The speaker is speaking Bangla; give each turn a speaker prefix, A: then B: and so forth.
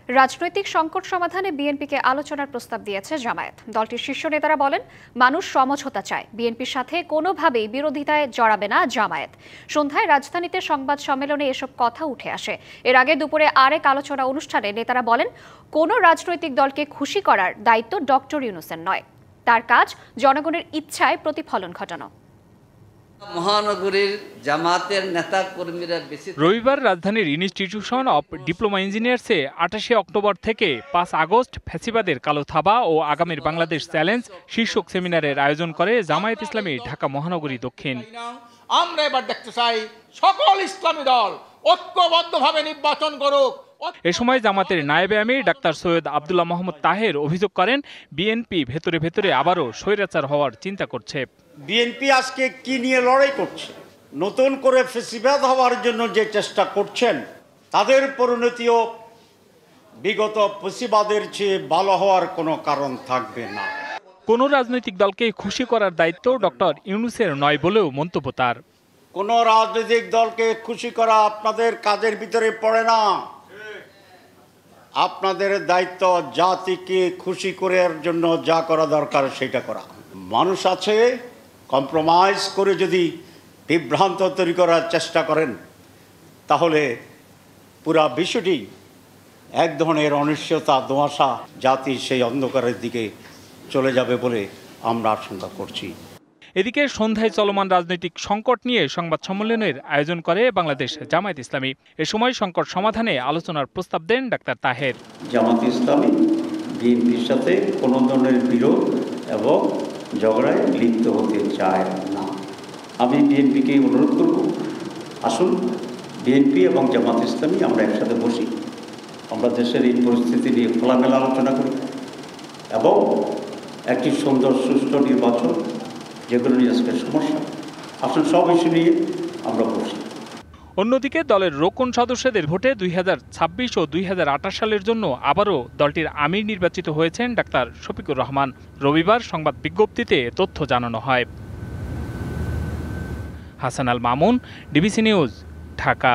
A: রাজনৈতিক সংকট সমাধানে বিএনপিকে আলোচনার প্রস্তাব দিয়েছে জামায়াত। দলটির শীর্ষ নেতারা বলেন, মানুষ সমঝোতা চায়, বিএনপির সাথে কোনোভাবেই বিরোধিতায় জড়াবে না জামায়াত। সন্ধ্যায় রাজধানীতে সংবাদ সম্মেলনে এসব কথা উঠে আসে। এর আগে দুপুরে আরেক আলোচনা অনুষ্ঠানে নেতারা বলেন, কোনো রাজনৈতিক দলকে খুশি করার দায়িত্ব ডক্টর ইউনূসের নয়, তার কাজ জনগণের ইচ্ছায় প্রতিফলন ঘটানো।
B: মহানগরীর জামাতের নেতা কর্মীরা
C: রবিবার রাজধানীর ইনস্টিটিউশন অব ডিপ্লোমা ইঞ্জিনিয়ার্সে ২৮ অক্টোবর থেকে ৫ আগস্ট ফ্যাসিবাদের কালো থাবা ও আগামীর বাংলাদেশ চ্যালেঞ্জ শীর্ষক সেমিনারের আয়োজন করে জামায়াত ইসলামী ঢাকা মহানগরী দক্ষিণ।
D: আমরা এবার দেখতে চাই সকল ইসলামী দল ঐক্যবদ্ধভাবে নির্বাচন করুক।
C: এ সময় জামাতের নায়েবে আমির ডাক্তার সৈয়দ আব্দুল্লাহ মোহাম্মদ তাহের অভিযোগ করেন, বিএনপি ভেতরে ভেতরে আবারও স্বৈরাচার হওয়ার চিন্তা করছে।
E: বিএনপি আজকে কি নিয়ে লড়াই করছে? নতুন করে ফ্যাসিবাদ হওয়ার জন্য যে চেষ্টা করছেন, তাদের পরিণতিও বিগত ফ্যাসিবাদের চেয়ে ভালো হওয়ার কোনো কারণ থাকবে না।
C: কোনো রাজনৈতিক দলকে খুশি করার দায়িত্ব ডক্টর ইউনূসের নয় বলেও মন্তব্য তার।
E: কোনো রাজনৈতিক দলকে খুশি করা আপনাদের কাজের ভিতরে পড়ে না। আপনাদের দায়িত্ব জাতিকে খুশি করার জন্য যা করা দরকার সেটা করা। মানুষ আছে, কম্প্রোমাইজ করে যদি বিভ্রান্ত তৈরি করার চেষ্টা করেন, তাহলে পুরা বিশ্বটি এক ধরনের অনিশ্চয়তা, ধোঁয়াশা, জাতি সেই অন্ধকারের দিকে চলে যাবে বলে আমরা আশঙ্কা করছি।
C: এদিকে সন্ধ্যায় চলমান রাজনৈতিক সংকট নিয়ে সংবাদ সম্মেলনের আয়োজন করে বাংলাদেশ জামায়াত ইসলামী। এ সময় সংকট সমাধানে আলোচনার প্রস্তাব দেন ডাক্তার তাহের।
E: জামায়াত ইসলামী বিএনপির সাথে কোনো ধরনের বিরোধ এবং ঝগড়ায় লিপ্ত হতে চায় না। আমি বিএনপিকে অনুরোধ করব, আসুন বিএনপি এবং জামায়াত ইসলামী আমরা একসাথে বসি, আমরা দেশের এই পরিস্থিতি নিয়ে খোলামেলা আলোচনা করি এবং একটি সুন্দর সুষ্ঠু নির্বাচন, যেগুলো নিয়ে আজকের সমস্যা, আসলে সব ইস্যু নিয়ে আমরা বসি।
C: অন্যদিকে দলের রোকন সদস্যদের ভোটে ২০২৬ ও ২০২৮ সালের জন্য আবারও দলটির আমির নির্বাচিত হয়েছেন ডাক্তার শফিকুর রহমান। রবিবার সংবাদ বিজ্ঞপ্তিতে তথ্য জানানো হয়। Hasan Al Mamun, DBC news, Dhaka.